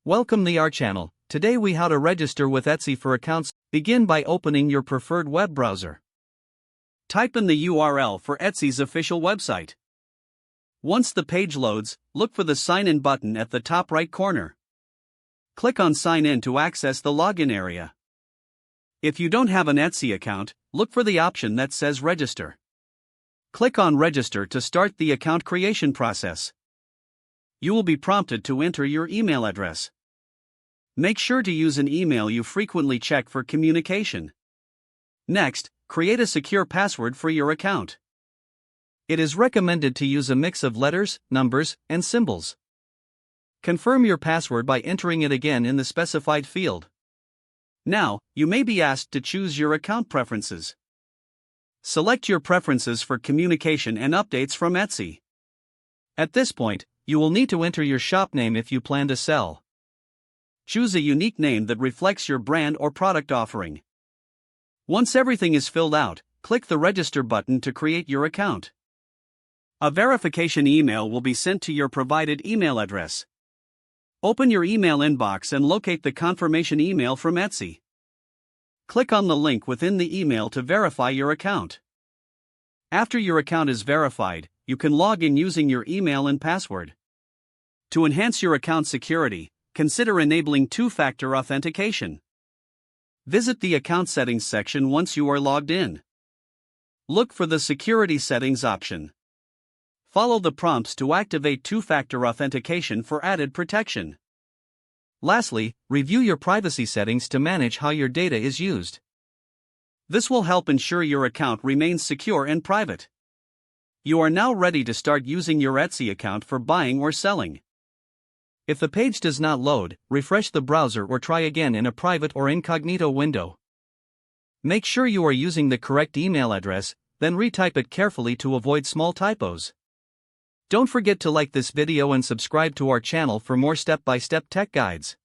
Welcome to our channel. Today we how to register with Etsy for accounts. Begin by opening your preferred web browser. Type in the URL for Etsy's official website. Once the page loads, look for the Sign In button at the top right corner. Click on Sign In to access the login area. If you don't have an Etsy account, look for the option that says Register. Click on Register to start the account creation process. You will be prompted to enter your email address. Make sure to use an email you frequently check for communication. Next, create a secure password for your account. It is recommended to use a mix of letters, numbers, and symbols. Confirm your password by entering it again in the specified field. Now, you may be asked to choose your account preferences. Select your preferences for communication and updates from Etsy. At this point, you will need to enter your shop name if you plan to sell. Choose a unique name that reflects your brand or product offering. Once everything is filled out, click the Register button to create your account. A verification email will be sent to your provided email address. Open your email inbox and locate the confirmation email from Etsy. Click on the link within the email to verify your account. After your account is verified, you can log in using your email and password. To enhance your account security, consider enabling two-factor authentication. Visit the account settings section once you are logged in. Look for the security settings option. Follow the prompts to activate two-factor authentication for added protection. Lastly, review your privacy settings to manage how your data is used. This will help ensure your account remains secure and private. You are now ready to start using your Etsy account for buying or selling. If the page does not load, refresh the browser or try again in a private or incognito window. Make sure you are using the correct email address, then retype it carefully to avoid small typos. Don't forget to like this video and subscribe to our channel for more step-by-step tech guides.